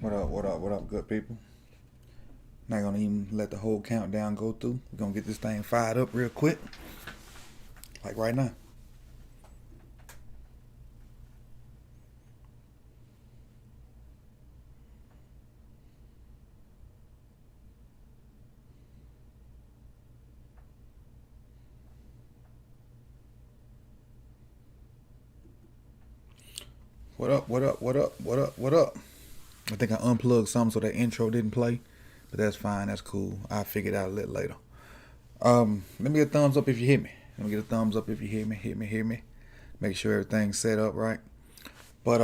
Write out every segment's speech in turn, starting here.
What up, what up, what up, good people? Not gonna even let the whole countdown go through. We're gonna get this thing fired up real quick, like right now. What up, what up, what up, what up, what up? I think I unplugged something so that intro didn't play, but that's fine, that's cool. I'll figure it out a little later. Let me get a thumbs up if you hear me. Let me get a thumbs up if you hear me, hear me. Make sure everything's set up right. But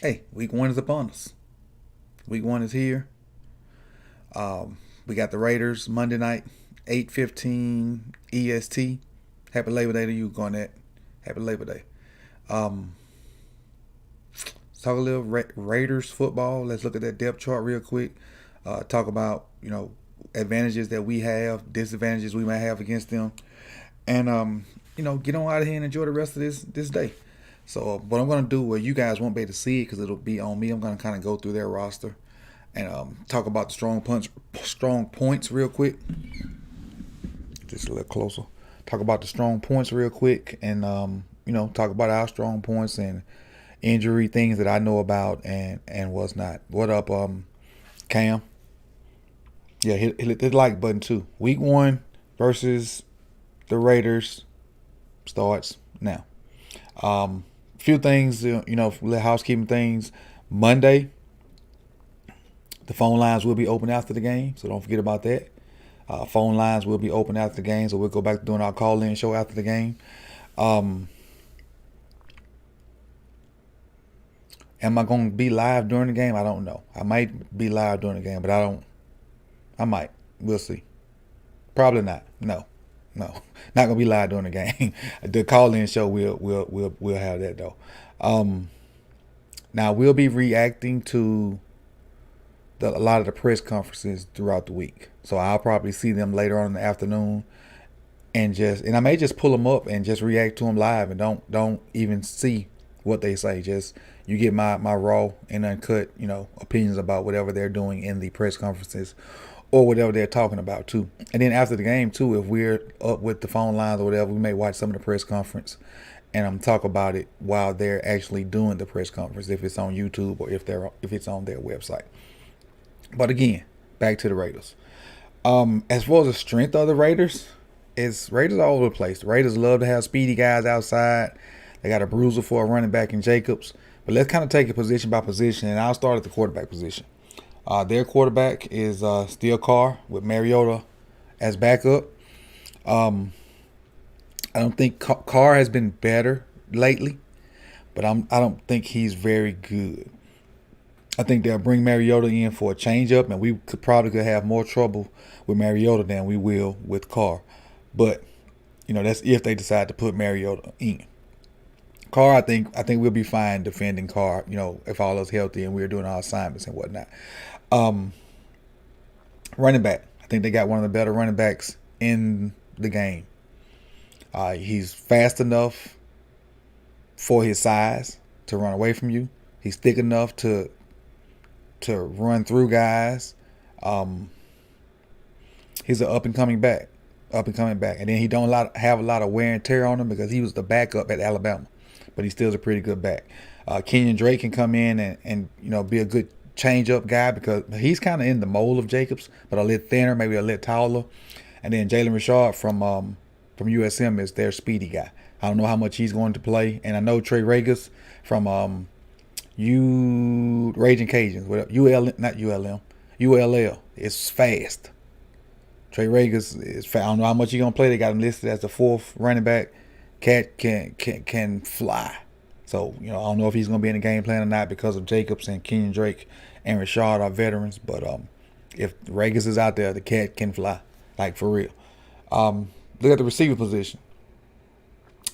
hey, week one is upon us. Week one is here. We got the Raiders Monday night, 8:15 EST. Happy Labor Day to you, Garnett. Happy Labor Day. Um, let's talk a little Raiders football. Let's look at that depth chart real quick. Talk about advantages that we have, disadvantages we might have against them, and get on out of here and enjoy the rest of this day. So what I'm gonna do, well, you guys won't be able to see it because it'll be on me. I'm gonna kind of go through their roster and talk about the strong points real quick. Just a little closer. Talk about the strong points real quick, and talk about our strong points and injury things that I know about and what's not. What up, Cam? Yeah, hit the like button too. Week one versus the Raiders starts now. Few things, little housekeeping things. Monday, the phone lines will be open after the game, so don't forget about that. Phone lines will be open after the game, so we'll go back to doing our call-in show after the game. Am I going to be live during the game? I don't know. I might be live during the game, but I might. We'll see. Probably not. No. Not gonna be live during the game. The call-in show we'll have that though. Now we'll be reacting to a lot of the press conferences throughout the week, so I'll probably see them later on in the afternoon, and I may just pull them up and just react to them live, and don't even see what they say. Just you get my raw and uncut opinions about whatever they're doing in the press conferences or whatever they're talking about too. And then after the game too, if we're up with the phone lines or whatever, we may watch some of the press conference and talk about it while they're actually doing the press conference, if it's on YouTube or if it's on their website. But again, back to the Raiders. As far as the strength of the Raiders, it's Raiders all over the place. The Raiders love to have speedy guys outside. They got a bruiser for a running back in Jacobs. But let's kind of take it position by position, and I'll start at the quarterback position. Their quarterback is still Carr with Mariota as backup. I don't think Carr has been better lately, but I don't think he's very good. I think they'll bring Mariota in for a changeup, and we could have more trouble with Mariota than we will with Carr. But that's if they decide to put Mariota in. Carr, I think we'll be fine defending Carr. If all is healthy and we're doing our assignments and whatnot. Running back, I think they got one of the better running backs in the game. He's fast enough for his size to run away from you. He's thick enough to run through guys. He's an up and coming back, and then he don't have a lot of wear and tear on him because he was the backup at Alabama, but he still is a pretty good back. Kenyon Drake can come in and be a good change up guy because he's kind of in the mold of Jacobs, but a little thinner, maybe a little taller. And then Jalen Richard from USM is their speedy guy. I don't know how much he's going to play, and I know Trey Ragas from Raging Cajuns, ULL is fast. Trey Ragas is fast. I don't know how much he's gonna play. They got him listed as the fourth running back. Cat can fly. So I don't know if he's gonna be in the game plan or not because of Jacobs and Kenyon Drake and Rashard are veterans. But if Ragas is out there, the cat can fly, like for real. Look at the receiver position.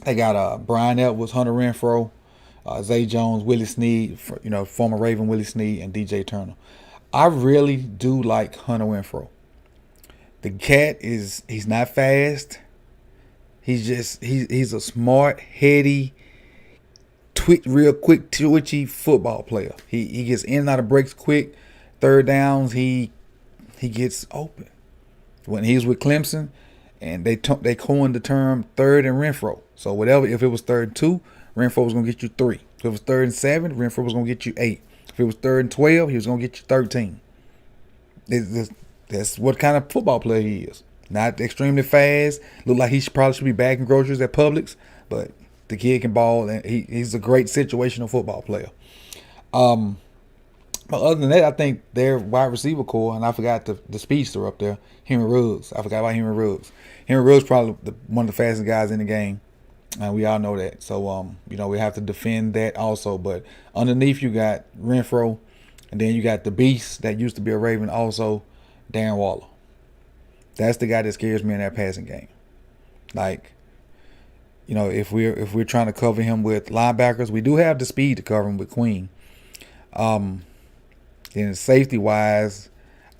They got Brian Edwards, Hunter Renfrow, Zay Jones, Willie Snead, former Raven Willie Snead, and DJ Turner. I really do like Hunter Renfrow. The cat he's not fast. He's a smart, heady, real quick, twitchy football player. He gets in and out of breaks quick. Third downs, he gets open. When he was with Clemson, and they coined the term third and Renfro. So whatever, if it was 3rd and 2, Renfro was gonna get you 3. If it was 3rd and 7, Renfro was gonna get you 8. If it was 3rd and 12, he was gonna get you 13. That's what kind of football player he is. Not extremely fast. Look like he should be bagging groceries at Publix, but the kid can ball, and he's a great situational football player. But other than that, I think their wide receiver core, and I forgot the speedster up there, Henry Ruggs. I forgot about Henry Ruggs. Henry Ruggs probably one of the fastest guys in the game, and we all know that. So we have to defend that also. But underneath, you got Renfro, and then you got the beast that used to be a Raven, also Darren Waller. That's the guy that scares me in that passing game. Like, if we're trying to cover him with linebackers, we do have the speed to cover him with Queen. Then safety wise,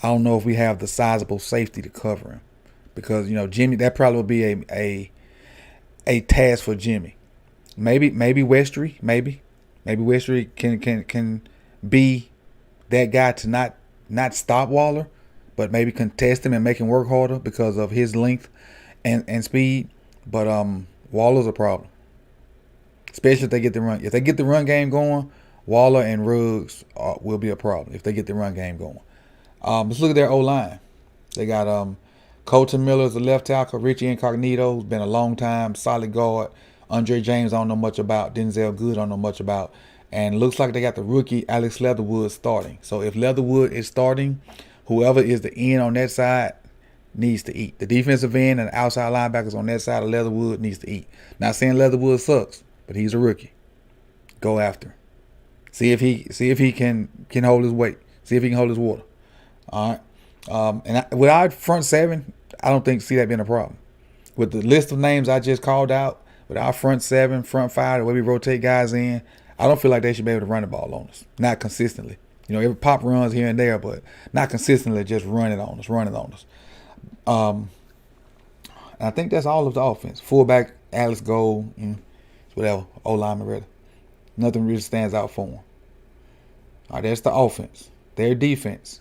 I don't know if we have the sizable safety to cover him, because Jimmy, that probably would be a task for Jimmy. Maybe Westry, maybe Westry can be that guy to not stop Waller, but maybe contest him and make him work harder because of his length and speed. But Waller's a problem, especially if they get the run. If they get the run game going, Waller and Ruggs will be a problem if they get the run game going. Let's look at their O-line. They got Colton Miller as the left tackle. Richie Incognito, who's been a long time solid guard. Andre James, I don't know much about. Denzel Good, I don't know much about. And looks like they got the rookie Alex Leatherwood starting. So if Leatherwood is starting, whoever is the end on that side needs to eat. The defensive end and the outside linebackers on that side of Leatherwood needs to eat. Not saying Leatherwood sucks, but he's a rookie. Go after him. See if he can hold his weight. See if he can hold his water. All right. With our front seven, I don't see that being a problem. With the list of names I just called out, with our front seven, front five, the way we rotate guys in, I don't feel like they should be able to run the ball on us. Not consistently. Every pop runs here and there, but not consistently just running on us. I think that's all of the offense. Fullback, Alex Gold, whatever, O-lineman rather. Nothing really stands out for them. All right, that's the offense. Their defense.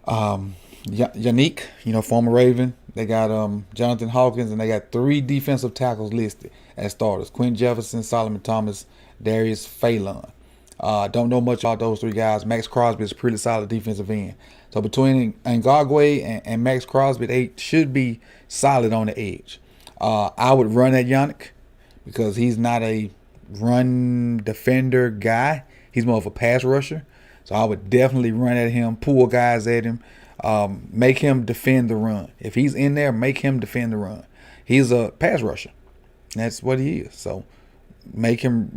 Yannick, former Raven. They got Jonathan Hawkins, and they got 3 defensive tackles listed as starters. Quinn Jefferson, Solomon Thomas, Darius Phelan. Don't know much about those 3 guys. Max Crosby is a pretty solid defensive end. So between Ngagwe and Max Crosby, they should be solid on the edge. I would run at Yannick because he's not a run defender guy. He's more of a pass rusher. So I would definitely run at him, pull guys at him, make him defend the run. If he's in there, make him defend the run. He's a pass rusher. That's what he is. So make him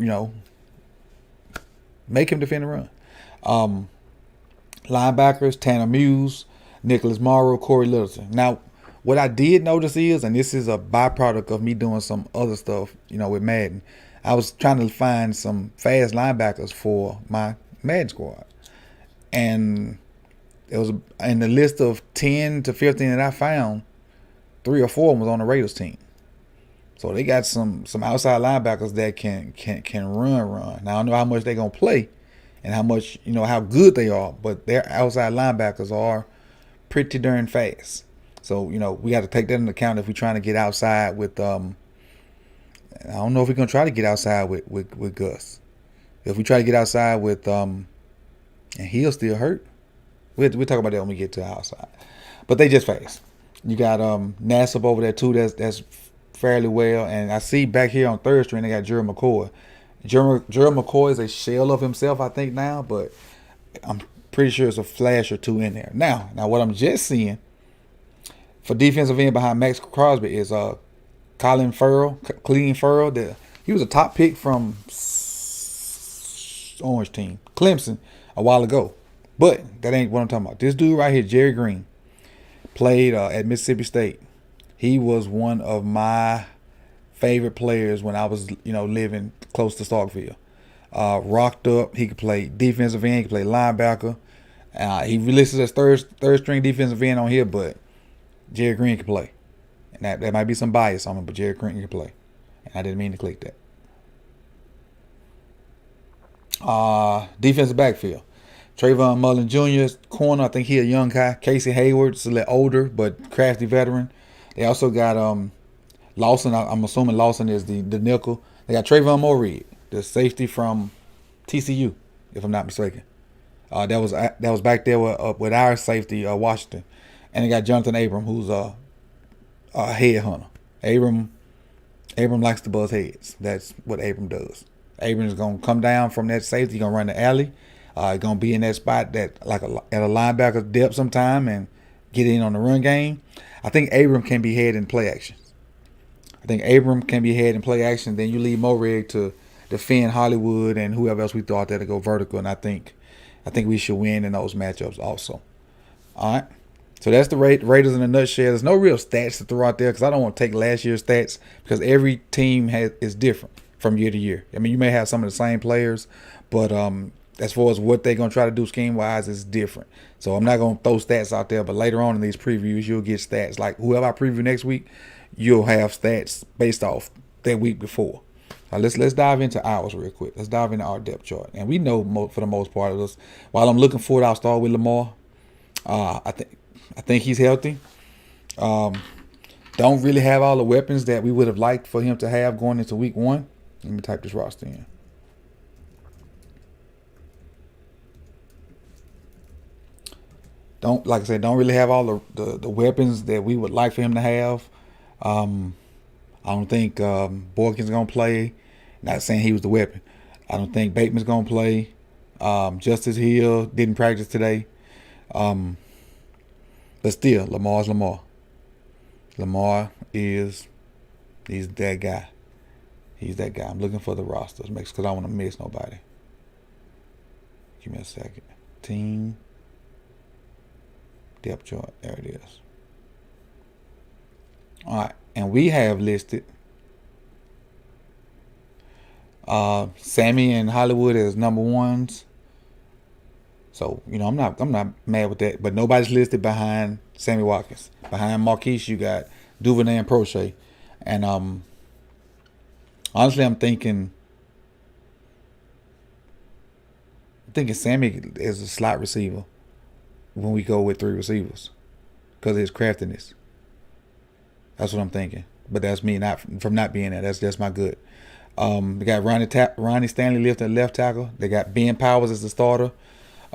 defend the run. Linebackers, Tanner Muse, Nicholas Morrow, Corey Littleton. Now, what I did notice is, and this is a byproduct of me doing some other stuff, with Madden, I was trying to find some fast linebackers for my Madden squad. And it was in the list of 10 to 15 that I found, 3 or 4 was on the Raiders team. So they got some outside linebackers that can run. Now I don't know how much they're gonna play and how much, how good they are, but their outside linebackers are pretty darn fast. So, we got to take that into account if we're trying to get outside with I don't know if we're gonna try to get outside with Gus. If we try to get outside with and he'll still hurt. We'll talk about that when we get to the outside. But they just fast. You got Nassib over there too. That's fairly well. And I see back here on 3rd string they got Gerald McCoy. Gerald McCoy is a shell of himself, I think now, but I'm pretty sure it's a flash or 2 in there. Now what I'm just seeing for defensive end behind Max Crosby is Clean Farrell. He was a top pick from Orange team, Clemson, a while ago. But that ain't what I'm talking about. This dude right here, Jerry Green, played at Mississippi State. He was one of my favorite players when I was, living close to Starkville. Rocked up. He could play defensive end. He could play linebacker. He listed as third string defensive end on here, but Jerry Green could play. And that might be some bias on him, but Jerry Green can play. And I didn't mean to click that. Defensive backfield. Trayvon Mullen Jr. corner. I think he a young guy. Casey Hayward's a little older, but crafty veteran. They also got Lawson. I'm assuming Lawson is the nickel. They got Trayvon Morehead, the safety from TCU, if I'm not mistaken. That was back there with our safety, Washington, and they got Jonathan Abram, who's a head hunter. Abram likes to buzz heads. That's what Abram does. Abram's gonna come down from that safety. He's gonna run the alley. Gonna be in that spot that at a linebacker depth sometime and get in on the run game. I think Abram can be head in play action. Then you leave Morehead to defend Hollywood and whoever else we throw out there to go vertical. And I think we should win in those matchups also. All right. So that's the Raiders in a nutshell. There's no real stats to throw out there because I don't want to take last year's stats because every team is different from year to year. I mean, you may have some of the same players, but as far as what they're going to try to do scheme-wise, it's different. So I'm not going to throw stats out there, but later on in these previews, you'll get stats. Like whoever I preview next week, you'll have stats based off that week before. Let's dive into ours real quick. Let's dive into our depth chart. And we know for the most part of this. While I'm looking forward, I'll start with Lamar. I think he's healthy. Don't really have all the weapons that we would have liked for him to have going into week 1. Let me type this roster in. Don't really have all the weapons that we would like for him to have. I don't think Boykin's gonna play. Not saying he was the weapon. I don't think Bateman's gonna play. Justice Hill didn't practice today. But still, Lamar's Lamar. Lamar he's that guy. He's that guy. I'm looking for the rosters because I don't want to miss nobody. Give me a second. Team depth chart. There it is. All right, and we have listed Sammy and Hollywood as number ones. So I'm not mad with that. But nobody's listed behind Sammy Watkins. Behind Marquise, you got Duvernay and Prochet, and honestly, I'm thinking Sammy is a slot receiver when we go with 3 receivers because of his craftiness. That's what I'm thinking. But that's me not being there. That's just my good. They got Ronnie Stanley left tackle. They got Ben Powers as the starter.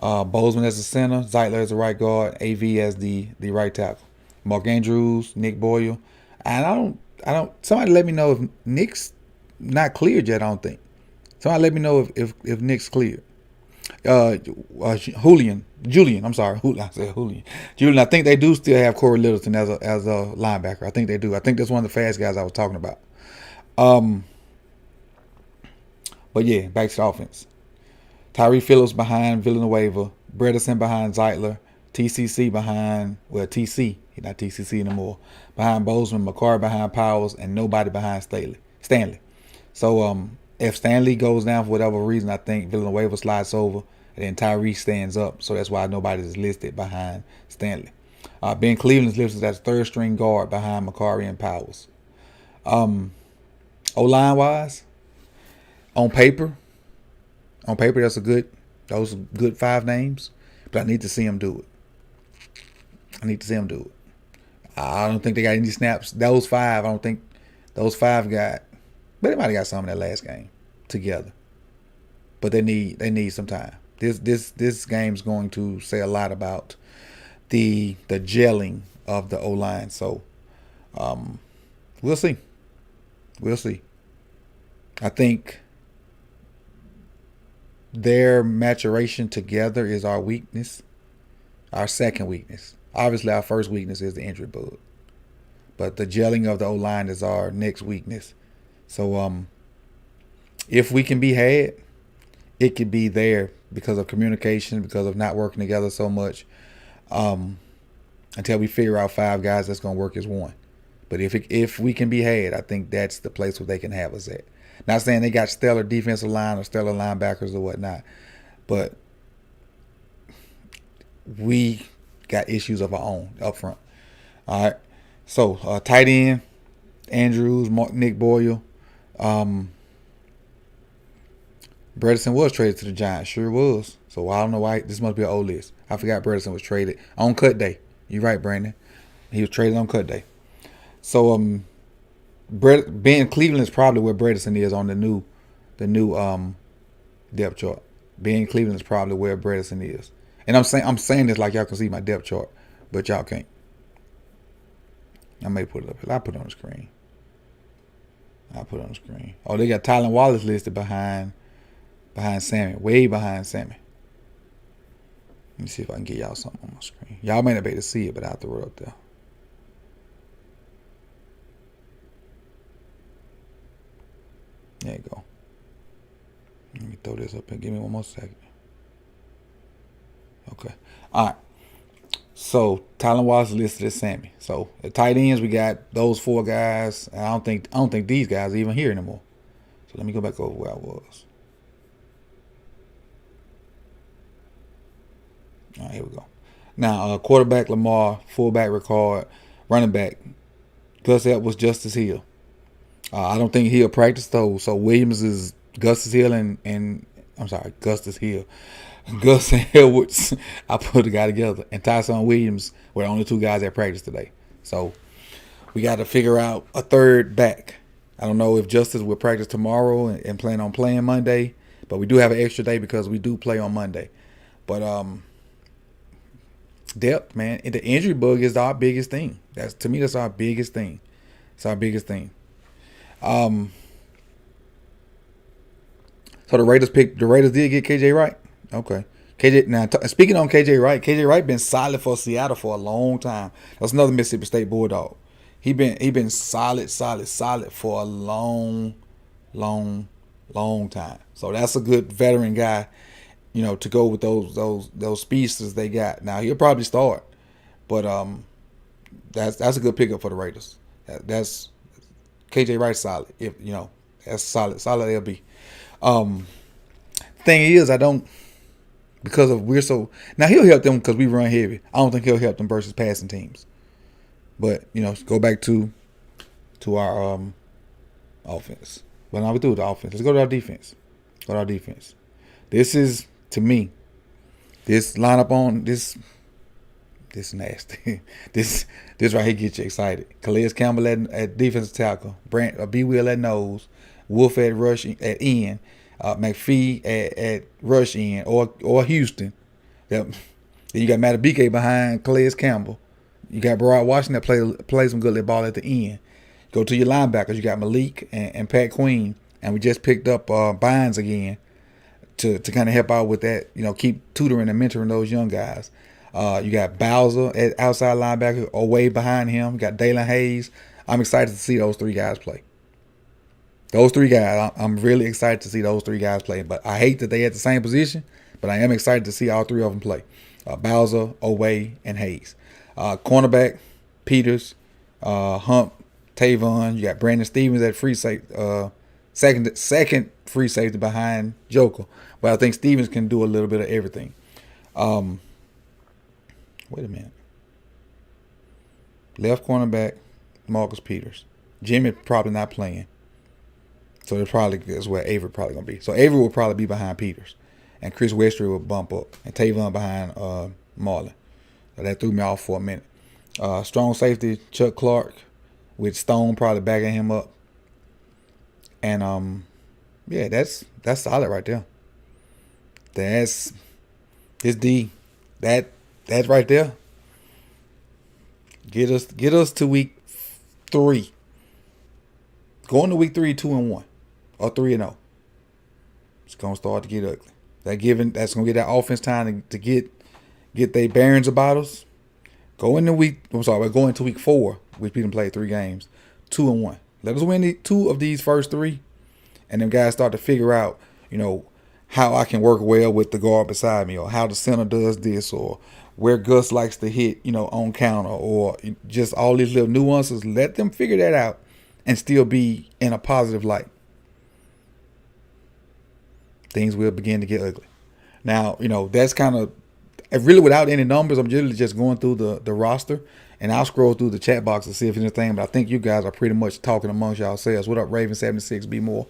Bozeman as the center. Zeitler as the right guard. AV as the right tackle. Mark Andrews, Nick Boyle. And I don't. Somebody let me know if Nick's not cleared yet. I don't think. Somebody let me know if Nick's cleared. Julian. I'm sorry. I said Julian. Julian. I think they do still have Corey Littleton as a linebacker. I think they do. I think that's one of the fast guys I was talking about. But yeah, back to the offense. Tyree Phillips behind Villanueva. Bredesen behind Zeitler. TCC behind TC. He's not TCC anymore. Behind Bozeman. McCarr behind Powers, and nobody behind Stanley. So if Stanley goes down for whatever reason, I think Villanueva slides over, and then Tyree stands up. So that's why nobody's listed behind Stanley. Ben Cleveland's listed as 3rd string guard behind McCarry and Powers. O-line wise, on paper, those are good 5 names, but I need to see them do it. I don't think they got any snaps. Those 5, I don't think those 5 got, but they might have got some in that last game together. But they need some time. This game's going to say a lot about the gelling of the O-line. So we'll see. I think their maturation together is our weakness, our second weakness. Obviously, our first weakness is the injury bug, but the gelling of the O-line is our next weakness. So if we can be had, it could be there because of communication, because of not working together so much, until we figure out 5 guys that's going to work as one. But if we can be had, I think that's the place where they can have us at. Not saying they got stellar defensive line or stellar linebackers or whatnot, but we got issues of our own up front. All right. So tight end, Andrews, Nick Boyle, Bredesen was traded to the Giants. Sure was. So I don't know why. This must be an old list. I forgot Bredesen was traded on cut day. You're right, Brandon. He was traded on cut day. So Ben Cleveland is probably where Bredesen is on the new depth chart. Ben Cleveland is probably where Bredesen is. And I'm saying this like y'all can see my depth chart, but y'all can't. I may put it up here. I'll put it on the screen. Oh, they got Tylen Wallace listed behind Sammy. Way behind Sammy. Let me see if I can get y'all something on my screen. Y'all may not be able to see it, but I'll throw it up there. There you go. Let me throw this up here. Give me one more second. Okay. All right. So Tylen Wallace is listed as Sammy. So at tight ends we got those 4 guys. And I don't think these guys are even here anymore. So let me go back over where I was. All right, here we go. Now quarterback Lamar, fullback Ricard, running back Gus Edwards, Justice Hill. I don't think he'll practice though. So Williams is Justice Hill and Gus Edwards. I put the guy together, and Tyson Williams were the only 2 guys that practiced today. So we got to figure out a third back. I don't know if Justice will practice tomorrow and plan on playing Monday, but we do have an extra day because we do play on Monday. But depth, man, the injury bug is our biggest thing. That's our biggest thing. It's our biggest thing. So the Raiders did get KJ Wright. Okay. KJ. Now speaking on KJ Wright been solid for Seattle for a long time. That's another Mississippi State Bulldog. He been solid for a long time. So that's a good veteran guy, to go with those speedsters they got. Now he'll probably start, but that's a good pickup for the Raiders. That's KJ Wright solid. If that's solid LB. Thing is, because of we're so now he'll help them because we run heavy. I don't think he'll help them versus passing teams. But go back to our offense. But now we do the offense. Let's go to our defense. This is, to me, this lineup on this nasty. this right here gets you excited. Calais Campbell at defensive tackle, B. Will at nose, Wolf at rush at end, McPhee at rush end or Houston. Yep. Then you got Matabike behind Calais Campbell. You got Barrard Washington that play some good ball at the end. Go to your linebackers. You got Malik and Pat Queen, and we just picked up Bynes again to kind of help out with that. Keep tutoring and mentoring those young guys. You got Bowser at outside linebacker, or way behind him. You got Dalen Hayes. I'm excited to see those 3 guys play. Those 3 guys, I'm really excited to see those 3 guys play. But I hate that they at the same position, but I am excited to see all 3 of them play. Bowser, Oway, and Hayes. Cornerback, Peters, Hump, Tavon. You got Brandon Stevens at free safety, second free safety behind Joker. But I think Stevens can do a little bit of everything. Wait a minute. Left cornerback, Marcus Peters. Jimmy probably not playing. So that's where Avery probably going to be. So Avery will probably be behind Peters. And Chris Westry will bump up. And Tavon behind Marlon. So that threw me off for a minute. Strong safety, Chuck Clark, with Stone probably backing him up. And that's solid right there. That's D. That's right there. Get us to week 3. Going to week 3, 2-1, or 3-0. It's gonna start to get ugly. That's gonna get that offense time to get their bearings about us. Go into week 4, which we done played 3 games, 2-1. Let us win 2 of these first 3, and them guys start to figure out, how I can work well with the guard beside me, or how the center does this, or where Gus likes to hit, on counter, or just all these little nuances. Let them figure that out and still be in a positive light. Things will begin to get ugly. Now, that's kind of really without any numbers. I'm really just going through the roster, and I'll scroll through the chat box to see if anything. But I think you guys are pretty much talking amongst yourselves. What up, Raven 76? Be more.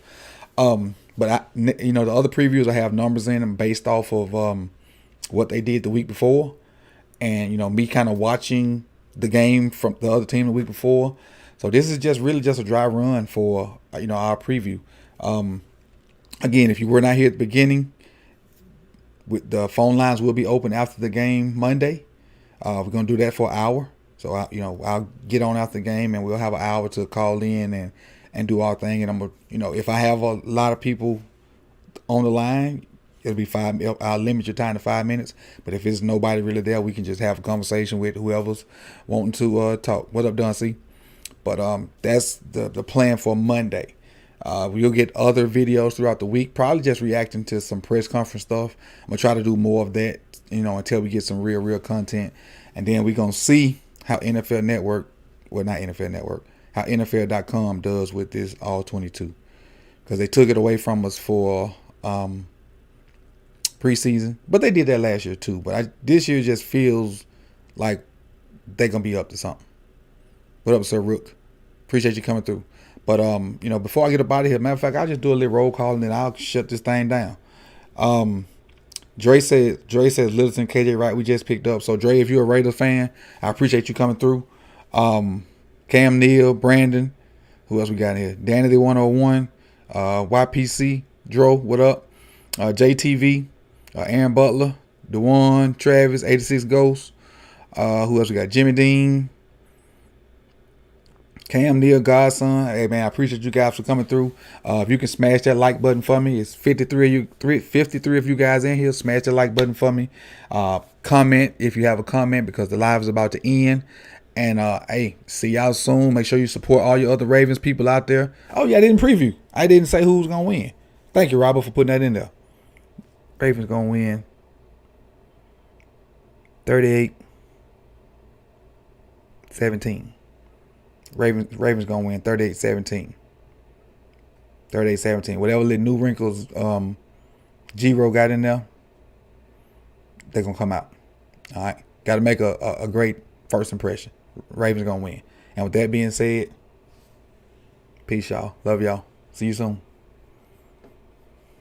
But the other previews I have numbers in them based off of what they did the week before, and me kind of watching the game from the other team the week before. So this is just really just a dry run for our preview. Again, if you were not here at the beginning, the phone lines will be open after the game Monday. We're gonna do that for an hour. So I'll get on after the game and we'll have an hour to call in and do our thing. And I'm gonna if I have a lot of people on the line, it'll be 5. I'll limit your time to 5 minutes. But if there's nobody really there, we can just have a conversation with whoever's wanting to talk. What up, Don C? But that's the plan for Monday. We'll get other videos throughout the week, probably just reacting to some press conference stuff. I'm gonna try to do more of that, until we get some real content, and then we're gonna see how NFL Network, well, not NFL Network, how NFL.com does with this all 22, because they took it away from us for preseason, but they did that last year too. But this year just feels like they're gonna be up to something. What up, Sir Rook? Appreciate you coming through. But before I get up out of here, matter of fact, I'll just do a little roll call and then I'll shut this thing down. Dre says Littleton, KJ Wright, we just picked up. So Dre, if you're a Raiders fan, I appreciate you coming through. Cam Neal, Brandon, who else we got in here? Danny the 101, YPC, Dro, what up? JTV, Aaron Butler, Dewan, Travis, 86 Ghosts. Who else we got? Jimmy Dean, Cam Neal, Godson. Hey man, I appreciate you guys for coming through. If you can smash that like button for me, it's 53 of you guys in here. Smash that like button for me. Comment if you have a comment, because the live is about to end. And hey, see y'all soon. Make sure you support all your other Ravens people out there. Oh yeah, I didn't preview. I didn't say who was gonna win. Thank you, Robert, for putting that in there. Ravens gonna win 38-17. Ravens gonna win 38-17. 38-17. Whatever little new wrinkles G-Ro got in there, they're gonna come out. All right. Gotta make a great first impression. Ravens gonna win. And with that being said, peace, y'all. Love y'all. See you soon.